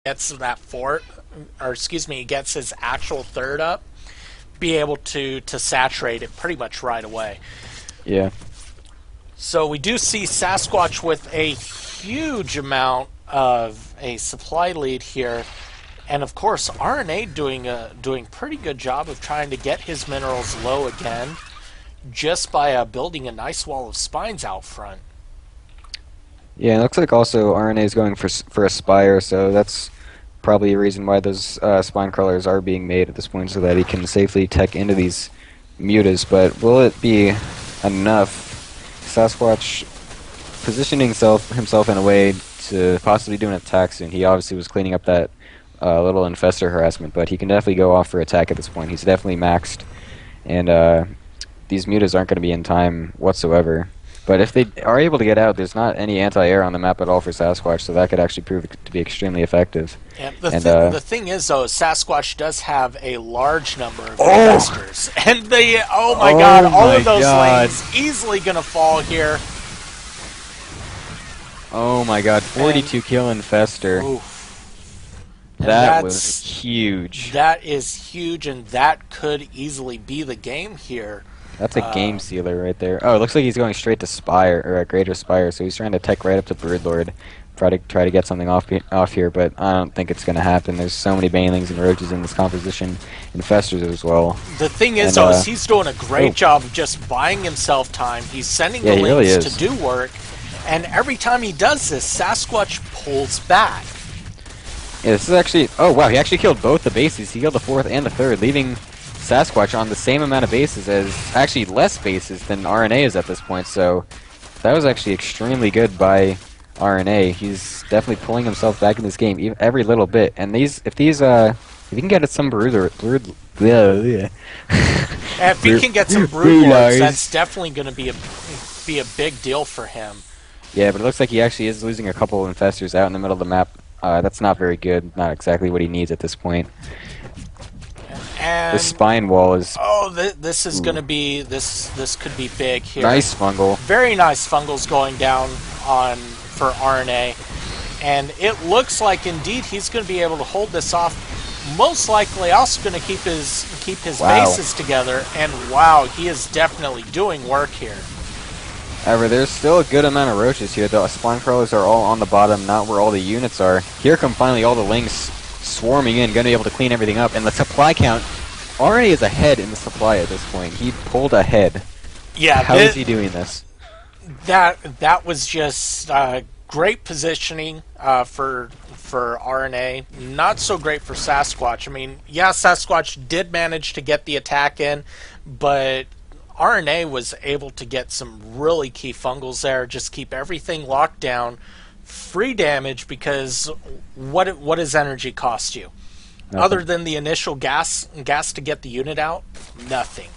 gets that fourth, or excuse me, he gets his actual third up, be able to saturate it pretty much right away. Yeah. So we do see Sasquatch with a huge amount of a supply lead here, and of course RNA doing pretty good job of trying to get his minerals low again, just by building a nice wall of spines out front. Yeah, it looks like also RNA is going for a spire, so that's probably a reason why those spine crawlers are being made at this point, so that he can safely tech into these mutas. But will it be enough? Sasquatch positioning himself in a way to possibly do an attack soon. He obviously was cleaning up that little infestor harassment, but he can definitely go off for attack at this point. He's definitely maxed, and these mutas aren't going to be in time whatsoever. But if they are able to get out, there's not any anti-air on the map at all for Sasquatch, so that could actually prove to be extremely effective. Yeah, the thing is, though, Sasquatch does have a large number of investors. And oh my god, all of those lanes easily going to fall here. Oh my god, 42 kill infestor. That was huge. That is huge, and that could easily be the game here. That's a game sealer right there. Oh, it looks like he's going straight to Spire, or a Greater Spire, so he's trying to tech right up to Broodlord. Try to get something off here, but I don't think it's going to happen. There's so many banelings and roaches in this composition, infestors as well. The thing is, though, is he's doing a great job of just buying himself time. He's sending the links to do work, and every time he does this, Sasquatch pulls back. Yeah, this is actually... Oh, wow, he actually killed both the bases. He killed the fourth and the third, leaving Sasquatch on the same amount of bases as... Actually, less bases than RNA is at this point, so that was actually extremely good by RNA. He's definitely pulling himself back in this game every little bit. And if he can get some Broodlords, that's definitely going to be a big deal for him. Yeah, but it looks like he actually is losing a couple of infestors out in the middle of the map. That's not very good. Not exactly what he needs at this point. And the spine wall is... Oh, this is going to be... This could be big here. Nice fungal. Very nice fungals going down for RNA. And it looks like, indeed, he's going to be able to hold this off. Most likely also going to keep his bases together. And wow, he is definitely doing work here. However, there's still a good amount of roaches here. The spawn crawlers are all on the bottom, not where all the units are. Here come finally all the links swarming in, going to be able to clean everything up. And the supply count already is ahead in the supply at this point. He pulled ahead. Yeah, how is he doing this? That was just great positioning for RNA. Not so great for Sasquatch. I mean, yeah, Sasquatch did manage to get the attack in, but RNA was able to get some really key fungals there, just keep everything locked down, free damage, because what does energy cost you? Nothing. Other than the initial gas to get the unit out, nothing.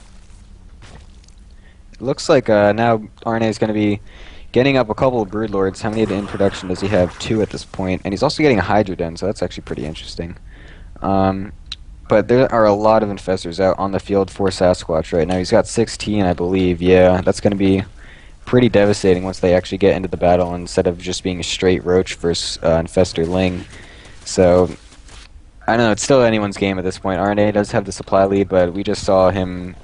It looks like now RNA is going to be getting up a couple of Broodlords. How many in production does he have? 2 at this point, and he's also getting a Hydrodon, so that's actually pretty interesting. But there are a lot of infestors out on the field for Sasquatch right now. He's got 16, I believe. Yeah, that's going to be pretty devastating once they actually get into the battle instead of just being a straight roach versus infestor ling. So, I don't know, it's still anyone's game at this point. RNA does have the supply lead, but we just saw him,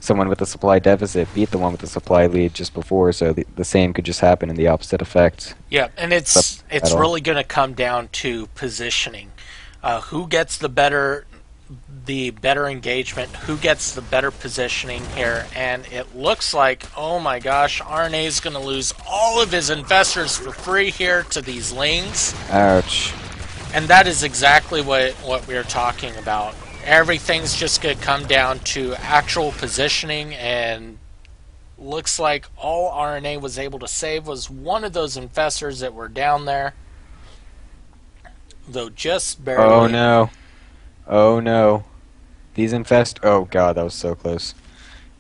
someone with a supply deficit, beat the one with the supply lead just before, so the same could just happen in the opposite effect. Yeah, and it's really going to come down to positioning. Who gets the better engagement, who gets the better positioning here, and it looks like, oh my gosh, RNA is going to lose all of his investors for free here to these lings. Ouch. And that is exactly what we are talking about. Everything's just going to come down to actual positioning, and looks like all RNA was able to save was one of those infestors that were down there. Though just barely. Oh no. Oh no. These oh god, that was so close.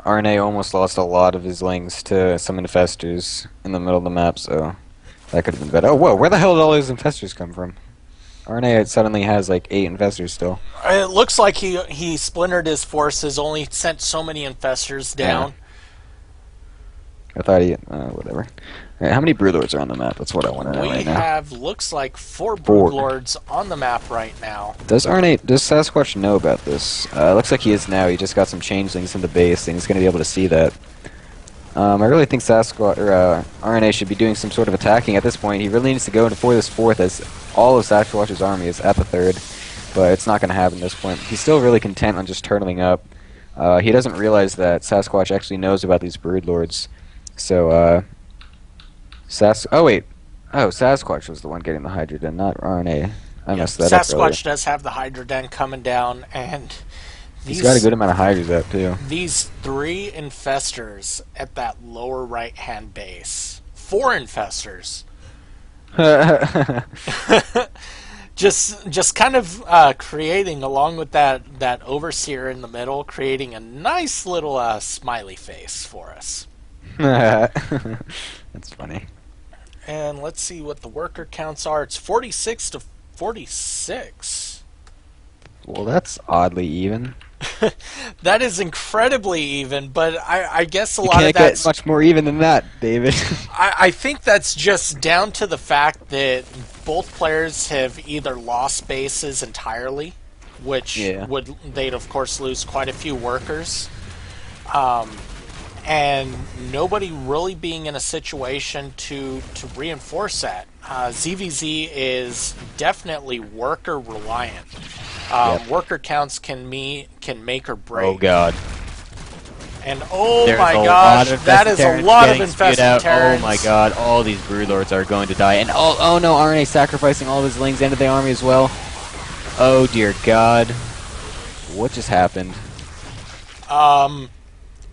RNA almost lost a lot of his lings to some infestors in the middle of the map, so that could have been better. Oh whoa, where the hell did all those infestors come from? RNA suddenly has like 8 infestors still. It looks like he splintered his forces, only sent so many infestors down. Yeah. I thought he... whatever. Alright, how many Broodlords are on the map? That's what I want to know We right now. have, looks like, 4 4. Broodlords on the map right now. Does Sasquatch know about this? Looks like he is now. He just got some changelings in the base, and he's going to be able to see that. I really think Sasquatch or RNA should be doing some sort of attacking at this point. He really needs to go in for this 4th, as all of Sasquatch's army is at the 3rd, but it's not going to happen at this point. He's still really content on just turtling up. He doesn't realize that Sasquatch actually knows about these Broodlords. So, oh wait. Oh, Sasquatch was the one getting the Hydra Den, not RNA. I messed that up earlier. Sasquatch does have the Hydra Den coming down, and He's got a good amount of Hydras up, too. These 3 infestors at that lower right-hand base. 4 infestors. just kind of creating, along with that overseer in the middle, creating a nice little smiley face for us. That's funny. And let's see what the worker counts are. It's 46 to 46. Well, that's oddly even. That is incredibly even, but I guess a you lot of can't that's... get much more even than that, David. I think that's just down to the fact that both players have either lost bases entirely, which they'd of course lose quite a few workers, and nobody really being in a situation to reinforce that. ZVZ is definitely worker reliant. Worker counts can make or break. Oh god. And oh my gosh, that is a lot of infested Terrans. Oh my god, all these Broodlords are going to die. And oh no, RNA sacrificing all of his lings into the army as well. Oh dear god. What just happened?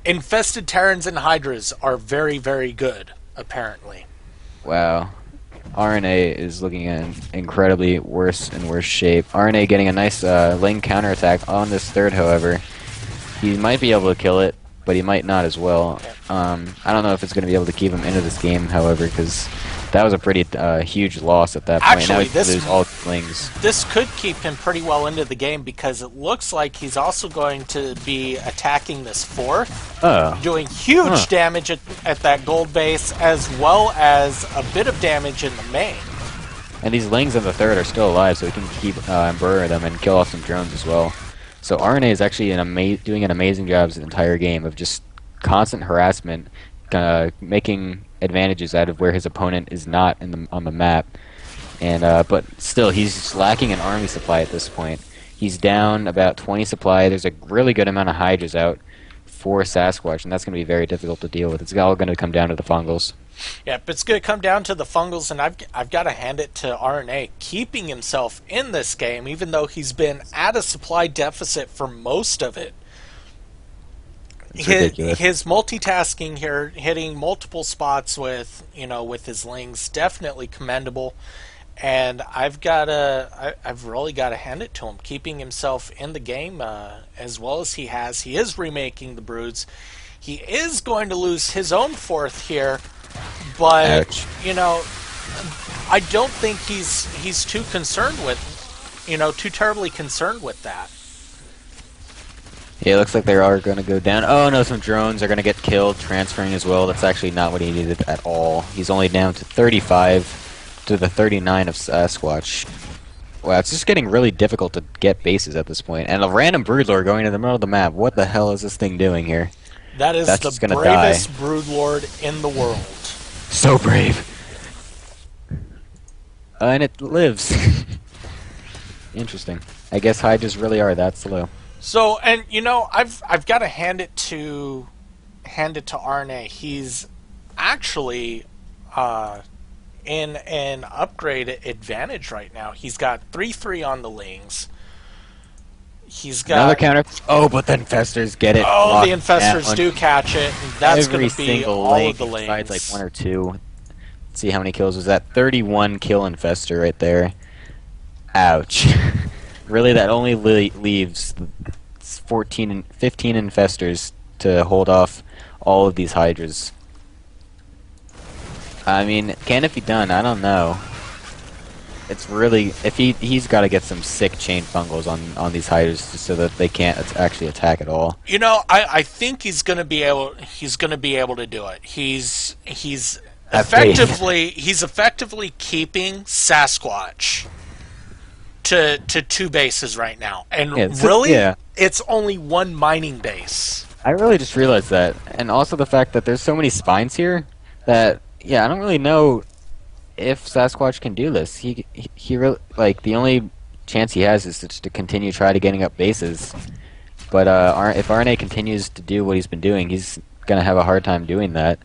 Infested Terrans and Hydras are very, very good, apparently. Wow. RNA is looking in incredibly worse and worse shape. RNA getting a nice Ling counterattack on this 3rd, however. He might be able to kill it, but he might not as well. I don't know if it's going to be able to keep him into this game, however, because that was a pretty huge loss at that point. Actually, now he lose all Lings. This could keep him pretty well into the game, because it looks like he's also going to be attacking this 4th, doing huge damage at that gold base, as well as a bit of damage in the main. And these Lings in the 3rd are still alive, so he can keep Emperor them and kill off some drones as well. So RNA is actually doing an amazing job the entire game of just constant harassment, making advantages out of where his opponent is not on the map. And but still, he's lacking an army supply at this point. He's down about 20 supply. There's a really good amount of Hydras out for Sasquatch, and that's going to be very difficult to deal with. It's all going to come down to the fungals. Yep, it's going to come down to the fungals, and I've got to hand it to RNA, keeping himself in this game, even though he's been at a supply deficit for most of it. His multitasking here, hitting multiple spots with his Lings, definitely commendable. And I've really got to hand it to him, keeping himself in the game as well as he has. He is remaking the Broods. He is going to lose his own 4th here, but Ouch. I don't think he's too concerned with, too terribly concerned with that. Yeah, it looks like they are going to go down. Oh no, some drones are going to get killed, transferring as well. That's actually not what he needed at all. He's only down to 35 to the 39 of Sasquatch. Wow, it's just getting really difficult to get bases at this point. And a random Broodlord going in the middle of the map. What the hell is this thing doing here? That's the bravest Broodlord in the world. So brave. And it lives. Interesting. I guess Hydras really are that slow. So, and I've got to hand it to RNA. He's actually in an upgrade advantage right now. He's got 3/3 on the Lings. He's got another counter. Oh, but the infestors get it. Oh, the infestors do catch it. And that's going to be all Ling of the Lings. besides like 1 or 2. Let's see how many kills was that. 31 kill infestor right there. Ouch. Really, that only leaves 15 infestors to hold off all of these Hydras. I mean, can it be done? I don't know. It's really, if he's got to get some sick chain fungals on these Hydras just so that they can't actually attack at all. I think he's going to be able to do it. He's he's effectively keeping Sasquatch to 2 bases right now, and it's only 1 mining base. I really just realized that, and also the fact that there's so many spines here that I don't really know if Sasquatch can do this. He really, like, the only chance he has is to continue getting up bases. But if RNA continues to do what he's been doing, he's gonna have a hard time doing that.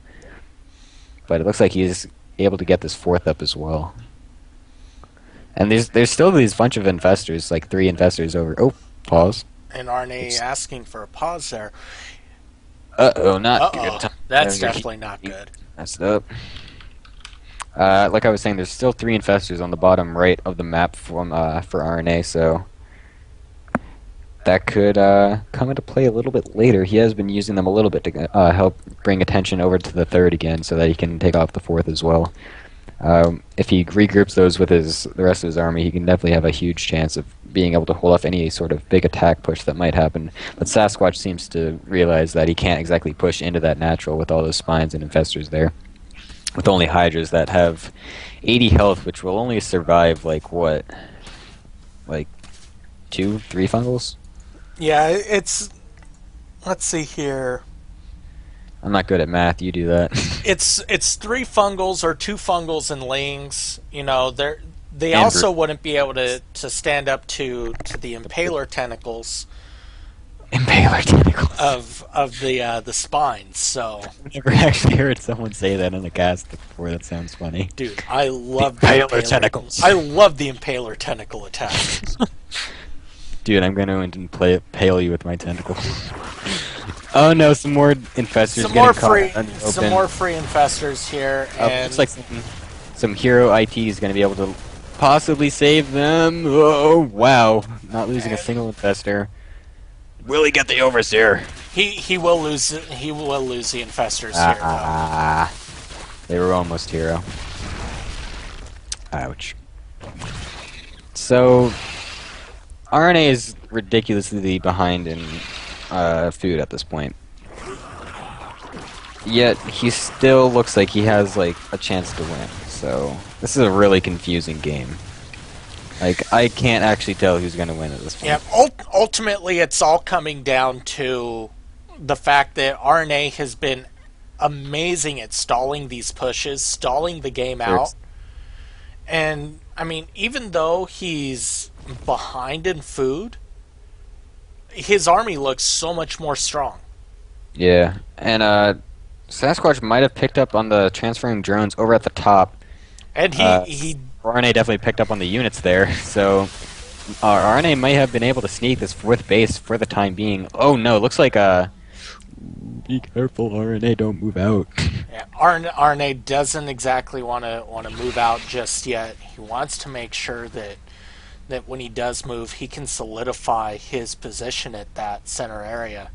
But it looks like he's able to get this 4th up as well. And there's still these bunch of infestors, like 3 infestors over. Oh, pause. And RNA asking for a pause there. Not good. That's definitely not good. Messed up. Like I was saying, there's still 3 infestors on the bottom right of the map for RNA, so that could come into play a little bit later. He has been using them a little bit to help bring attention over to the 3rd again, so that he can take off the 4th as well. If he regroups those with the rest of his army, he can definitely have a huge chance of being able to hold off any sort of big attack push that might happen. But Sasquatch seems to realize that he can't exactly push into that natural with all those spines and infestors there, with only Hydras that have 80 health, which will only survive, like, what? Like 2, 3 fungals? Yeah, it's... Let's see here. I'm not good at math, you do that. It's 3 fungals or 2 fungals and lings. You know, they also wouldn't be able to stand up to the impaler tentacles. Impaler tentacles of the spines. So I've never actually heard someone say that in a cast before. That sounds funny. Dude, I love the impaler tentacles. I love the impaler tentacle attack. Dude, I'm gonna impale you with my tentacles. Oh no, some more infestors. Some more free infestors here, and looks like some hero IT is gonna be able to possibly save them. Oh wow, not losing a single infestor. Will he get the overseer? He will lose. He will lose the infestors here. They were almost hero. Ouch. So RNA is ridiculously behind in food at this point. Yet he still looks like he has like a chance to win. So this is a really confusing game. Like, I can't actually tell who's going to win at this point. Yeah, ultimately it's all coming down to the fact that RNA has been amazing at stalling these pushes, stalling the game out. And, I mean, even though he's behind in food, his army looks so much more strong. Yeah, and Sasquatch might have picked up on the transferring drones over at the top. And he RNA definitely picked up on the units there, so RNA might have been able to sneak this 4th base for the time being. Oh no, it looks like be careful, RNA, don't move out. Yeah, RNA doesn't exactly want to move out just yet. He wants to make sure that when he does move, he can solidify his position at that center area.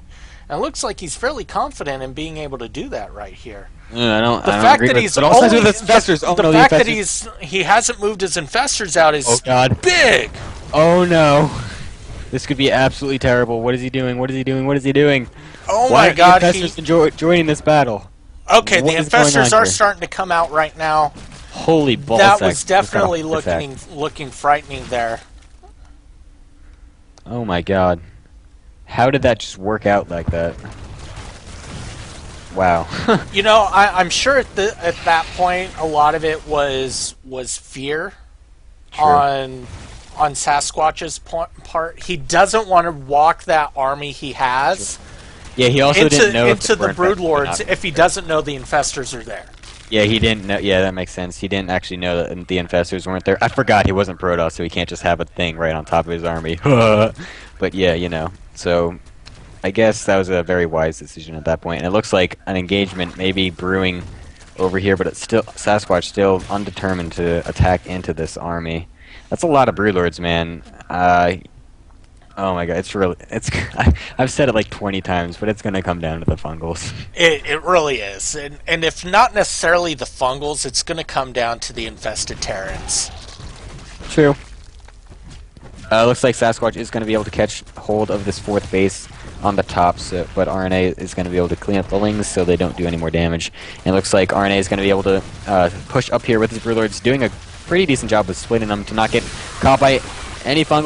And it looks like he's fairly confident in being able to do that right here. The fact that he hasn't moved his infestors out is big. Oh no, this could be absolutely terrible. What is he doing? What is he doing? What is he doing? Oh my God! Why are the infestors joining this battle? Okay, the infestors are starting to come out right now. Holy balls! That was definitely looking frightening there. Oh my God! How did that just work out like that? Wow. You know, I'm sure at that point a lot of it was fear on Sasquatch's part. He doesn't want to walk that army he has. Yeah, he also didn't know into the Broodlords if he doesn't know the infestors are there. Yeah, he didn't know. Yeah, that makes sense. He didn't actually know that the infestors weren't there. I forgot he wasn't Protoss, so he can't just have a thing right on top of his army. But yeah, you know. So I guess that was a very wise decision at that point. And it looks like an engagement may be brewing over here, but it's still Sasquatch still undetermined to attack into this army. That's a lot of Broodlords, man. Oh my God, I've said it like 20 times, but it's going to come down to the fungals. It really is. And if not necessarily the fungals, it's going to come down to the infested Terrans. True. Looks like Sasquatch is going to be able to catch hold of this 4th base on the top, so, but RNA is going to be able to clean up the lings so they don't do any more damage. And it looks like RNA is going to be able to push up here with his Brewlords, doing a pretty decent job of splitting them to not get caught by any fungal